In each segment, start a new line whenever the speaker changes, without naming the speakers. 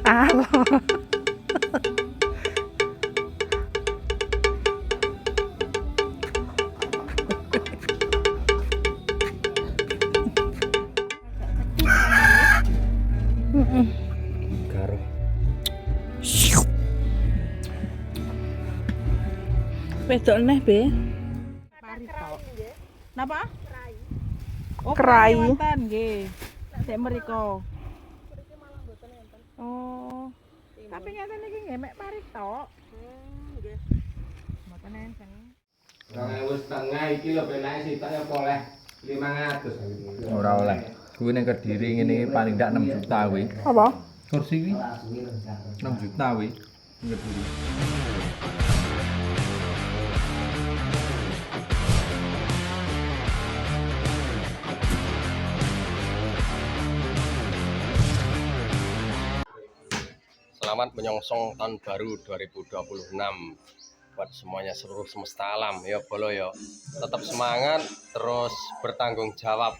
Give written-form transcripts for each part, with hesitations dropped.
Apa?
Karo.
Wedok neh, Be.
Napa? Oh,
Kerai.
wonten nggih. Sik mriko. Oh. Tapi ngeten iki nggih mek parit tok. Nggih. Mboten enten.
2.500 iki lho penake sitok ya oleh 500.
Ora oleh. Kuwi ning Kediri ngene iki paling ndak 6 juta kuwi.
Apa?
Kursi kuwi 6 juta kuwi. Ning Kediri.
Selamat menyongsong tahun baru 2026 buat semuanya seluruh semesta alam ya bolo ya. Tetap semangat terus bertanggung jawab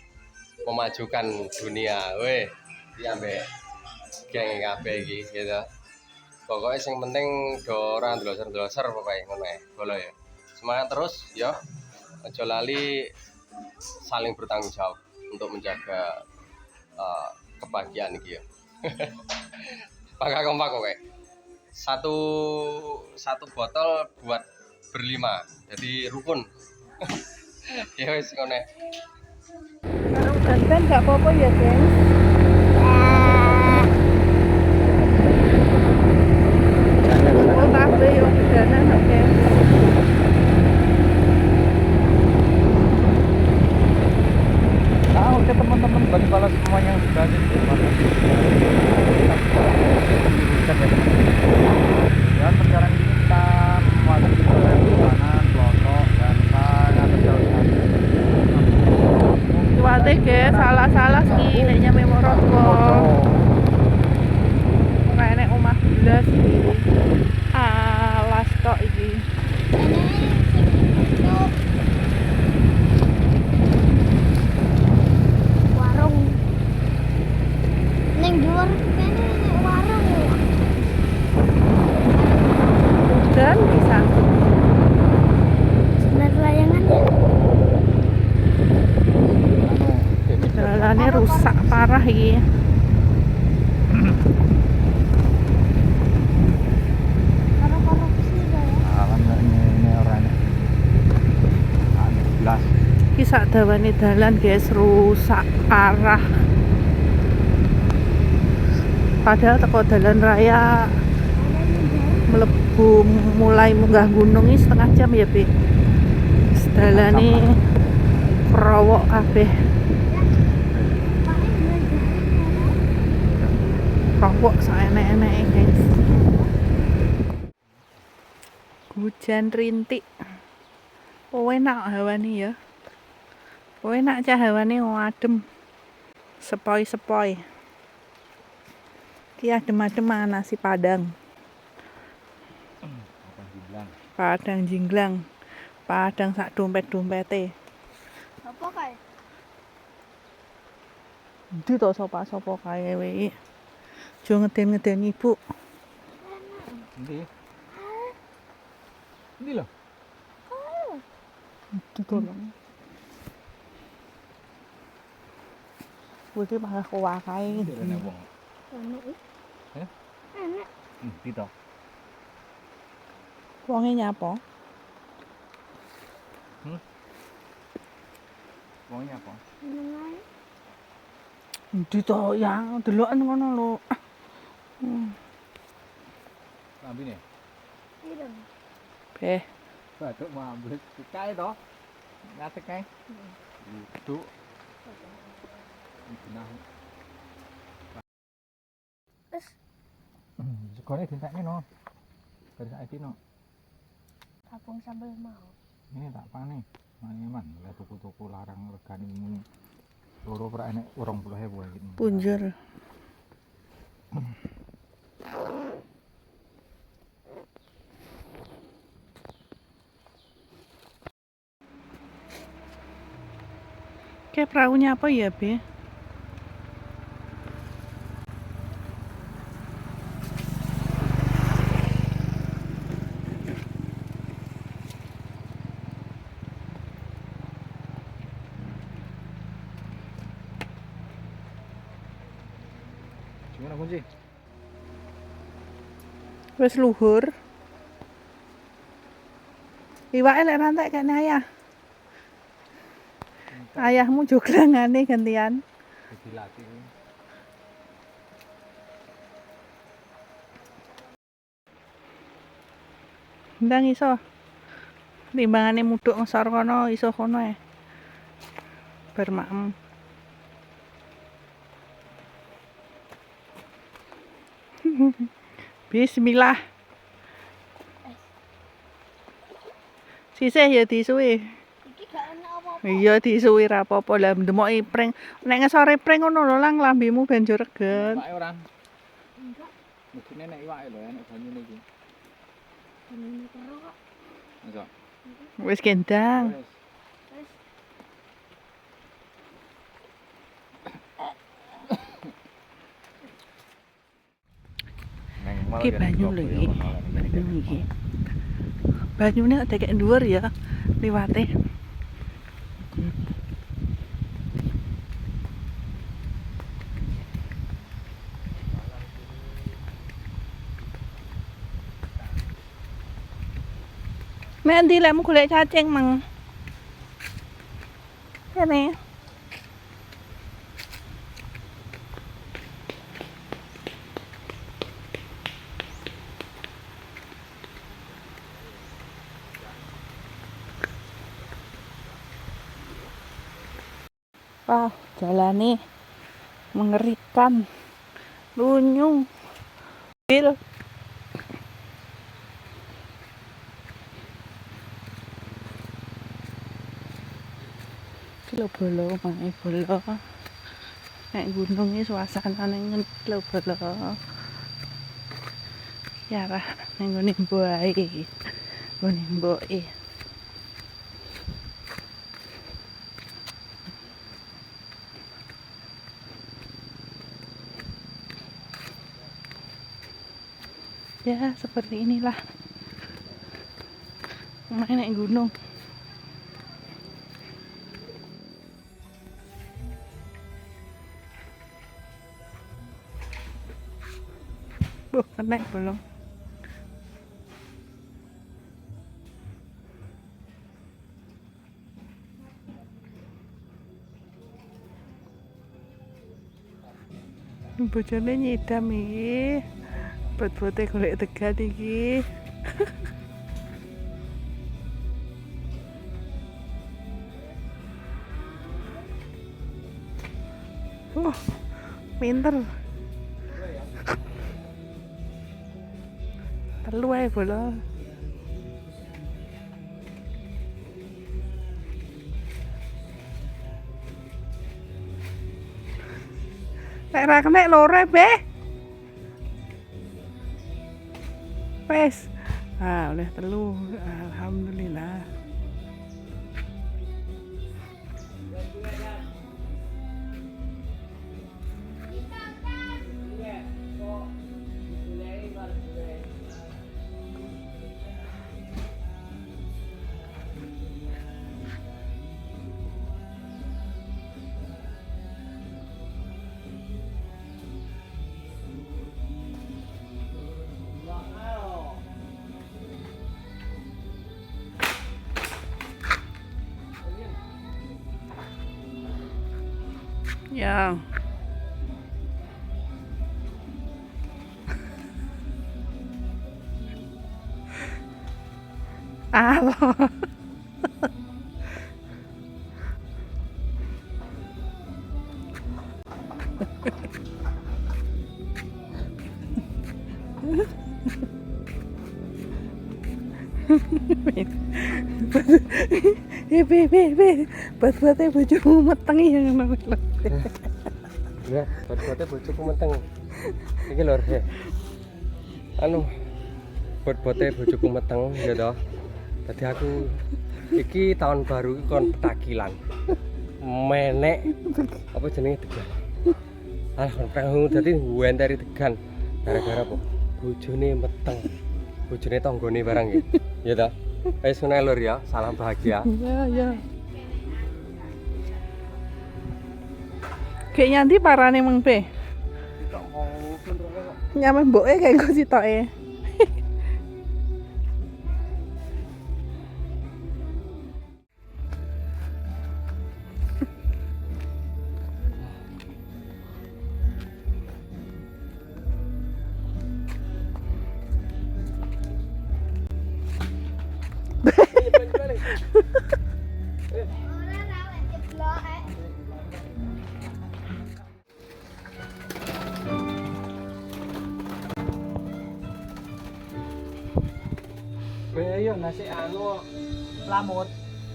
memajukan dunia. Weh, iya mbek. Geng kabeh iki gitu. Pokoknya yang penting do ora ndloser-ndloser pokoke ngono ae. Bolo ya. Semangat terus ya. Aja lali saling bertanggung jawab untuk menjaga kebahagiaan iki ya. Pakai kompak oke. Satu botol buat berlima. Jadi rukun. Ya wis ngene.
Kalau dandan nggak apa-apa ya, Geng. Oh, kabeh yo kedanan kok, Geng.
Nah, oke teman-teman, bagi balas semuanya yang sudah hadir. Terima kasih. Dan perjalanan ini kita memasuki perjalanan Plotok dan sangat jauh sekali.
Kuwate, Ge, salah-salah sih nek nyampe Moroko. Kayak nek omah belas iki. Alas tok iki.
Warung ning dhuwur kene warung
Dan bisa.
sunat layangan ya.
Jalannya rusak parah iki.
Karo korupsi ya.
Ini orangnya. Ada gelas.
Iki sak dawane dalan, guys, rusak parah. Padahal teko dalan raya mlebu mulai munggah gunung ini setengah jam ya, Be. Sedalane kerowok kabeh. Kerowok saenek-eneke, guys. Hujan rintik. Oh, enak hawane ya. Oh, enak cah hawane adem. Sepoi-sepoi. Ki adem-adem nasi Padang. Padang jinglang. Padang sak dompet-dompete.
Apa kae?
Ndi to sapa-sapa kae we. Jo ngeden-ngeden ibu.
Ini. Ini loh.
Itu tolong. Kuwi malah kuah kae.
Ini wong.
Ono iki.
Heh?
Enak.
Ini toh.
Wonge nyapa?
Wongnya apa?
Menengae.
Ndi to yang deloken ngono lho.
Ambil nih.
Ireng.
Beh,
Batuk mau ambil kae toh. Ngatek kae. Itu. Benah.
Wes
Segone dintekne no. Dari saiki no.
gabung sambel mau.
Ini tak pane. Mangeman oleh tuku-tuku larang regane mung loro pra enek 20.000 iki.
punjer. Kayak perahunya apa ya, Be?
Gimana kunci?
Wis luhur. Iwake lek rantek kene ayah. Ayahmu joglangane gantian.
Dilatih.
Ndang iso. Timbangane mudhuk ngesor kono iso kono ae. Bar maem. Bismillah. Sisih ya disuwi.
Iki gak enak apa-apa.
Iya disuwi ra apa-apa lah ndemoki pring. Nek ngesore pring ngono lho lang lambemu banjur reget.
Iwake ora.
Enggak,
Mungkin nek iwake lho enek banyune iki.
ini kero kok.
Masa?
Wis kendang.
Wes.
Wis.
Neng mal
Iki
kene
banyu
blok
lho
ya,
iki.
malah kene
Banyu iki. Banyune dekek dhuwur ya liwate. Mek endi lekmu golek cacing mang? Kene. Wah, jalane mengerikan. Lunyung. Bil. Lho bolo mae bolo. Nek gunung iki suasanane ngene lho bolo. Ya lah, ning ngene mboke. Ngene mboke. Ya, seperti inilah. Main naik gunung. Kena belum? Bojone nyidam iki. Bot-bote golek tegan iki. Pinter. Telu ae bola. Nek ra kenek lore be. Wes. Ah, oleh telu. Alhamdulillah. Ya. Allah. Be. Buat-buatnya bojomu meteng ya ngono lho.
Ya, buat-buatnya bojoku meteng. Iki lho, ya. Anu buat-buatnya bojoku meteng ya toh. Dadi aku iki tahun baru iki kon petakilan. Menek apa jenenge Tegan. Ah, kon pengen dadi ngenteri Tegan. Gara-gara apa? Bojone meteng. Bojone tanggane barang iki. Ya toh. Wis ngene lur ya, salam bahagia.
Ya. Kayak nyanti parane meng be.
Kok mau
Nyame mboke kayak gue sitoke.
Ora ra lek jeblok
Iya nasi anu
Lamut.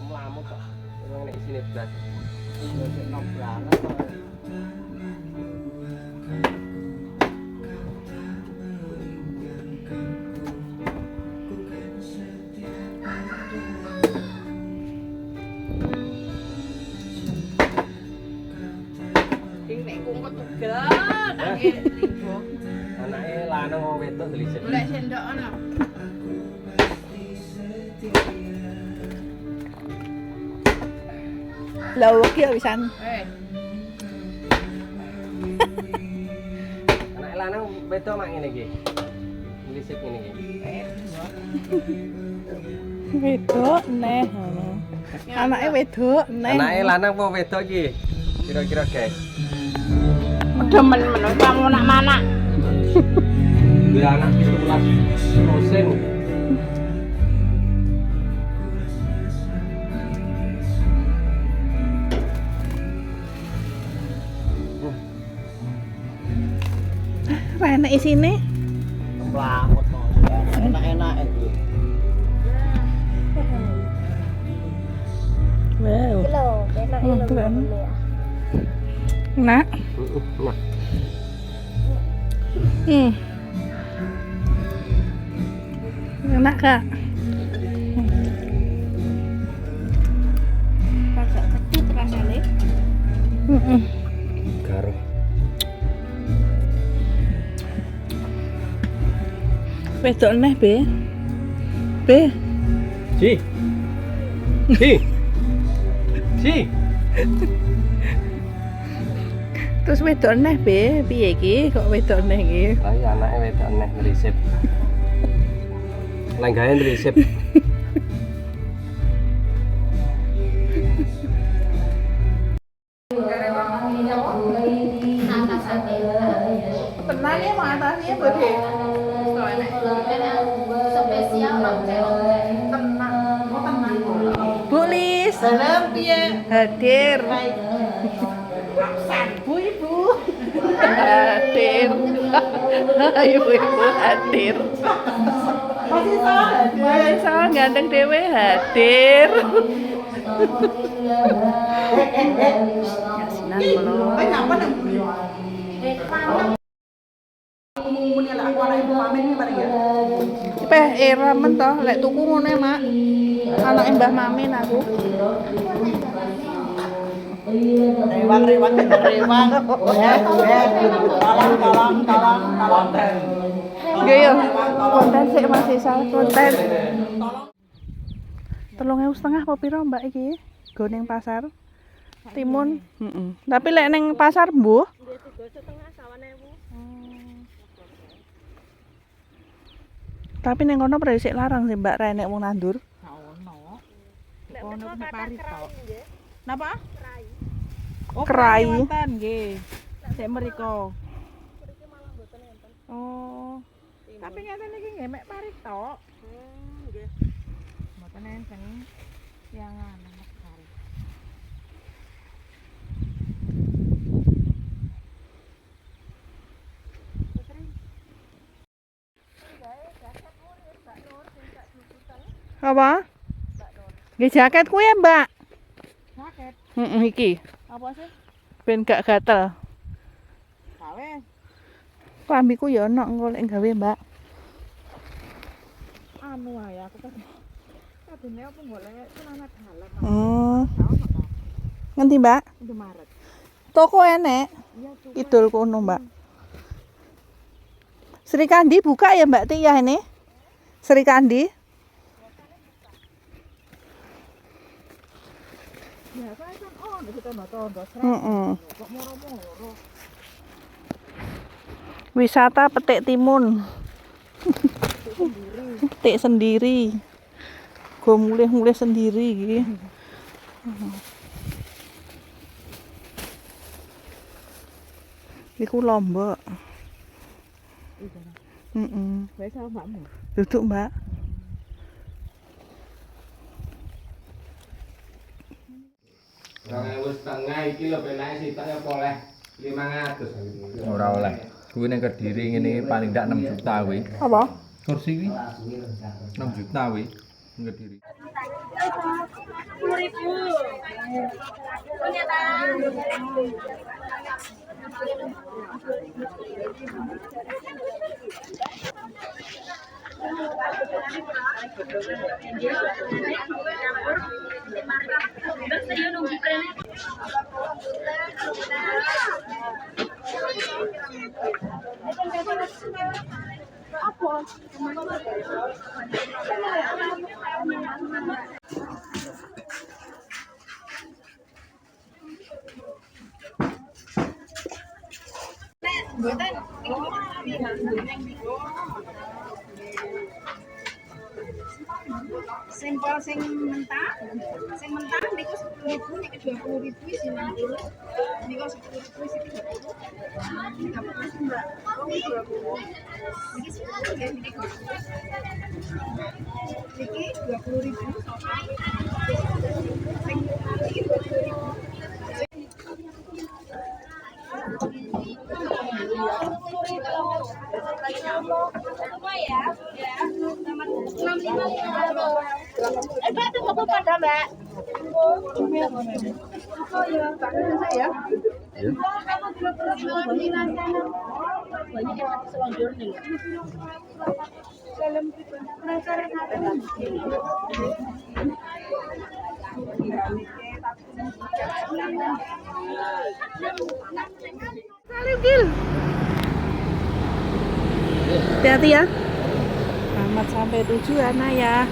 melamut kok. Emang nek isine blas.
Nasi nom banget. Ing nek kumpet tugel, tak ribo.
Anake lanang wong wedok delisik.
Golek sendok ana.
Lah iki pisan.
Anake lanang wedok mak ngene iki. Delisik ngene iki.
Wedok neh ngono. Anake wedok neh.
Anake lanang apa wedok iki? Kira-kira, guys.
Demen-men kamu nak mana?
Duwe anak 17 musim.
Apa enak isine?
Lamut kok. Enak-enak itu.
Wow.
lho, enak lho.
Keren.
Ya.
Nak.
Nah,
Enak Kak.
Rasa kecut rasane.
garo.
Wedok neh, Be. Be.
Si. Si. Si.
Terus wedok neh, Be. Piye iki kok wedok neh iki?
Lah iya anake wedok neh delisik. Lenggahe delisik.
Tenang ya, matanya Bude.
Spesial
Bu Lis.
Salam piye?
Hadir. Bu Ibu. Hadir. Ibu hadir. Masih salah ganteng dewe hadir. Yasinan belum.
Ngapa nang muni lek aku ana ibu pamit iki bareng ya.
Peh ramen toh, lek tuku ngono e, Mak. Anake Mbah Mamin aku.
Rewang. Ya. Tolong.
Nggih yo. Konten sik masih salah konten. 3.500 apa piro Mbak iki? Go ning pasar. Timun. Tapi lek ning pasar mbuh. Tapi ning kono presik larang sih Mbak Rai nek wong nandur.
Ono. Ono nek pari tok. Napa? Kerai. Oh,
Kerai.
wonten nggih. Sik mriko. Oh. Tapi ngeten iki nggih mek pari tok. Nggih. Mboten enten yang anu mek pari.
Apa? Nggih jaket ku ya, Mbak.
Jaket.
Iki.
Apa sih?
Ben gak gatel.
Gawe.
Klambiku ya ono engko lek gawe, Mbak.
Anu ae aku kan. Kadene apa golek celana dalam.
Oh.
Tahu apa?
Ngendi, Mbak?
Indomaret.
Toko enek.
Iya tuh.
Kidul kono, Mbak. Sri Kandi buka ya, Mbak Tia ini? Sri Kandi?
Ya, saya kan ono kita nonton,
Heeh.
kok moro-moro.
Wisata petik timun. Petik sendiri. Gue mulih-mulih sendiri iki. Iku Lombok.
Wes sama mbakmu.
Duduk, Mbak.
setengah iki lho penake sitane apa oleh 500.
Ora oleh. Kuwi ning Kediri ngene paling ndak 6 juta kuwi.
Apa?
Kursi kuwi 6 juta kuwi ning Kediri.
Sing mentah niku 10.000 niku 20.000 sini. Niku 10.000 sini 30. Mbak. Oh, 20. Niki 10 ya niki. Niki 20.000. Sing niki 20.000.
Mbak, itu nggak apa-apa dah, Mbak.
Saya.
Banyak yang selonjor nih.
Salim, Gil. Hati-hati ya. Selamat sampai tujuan, ya.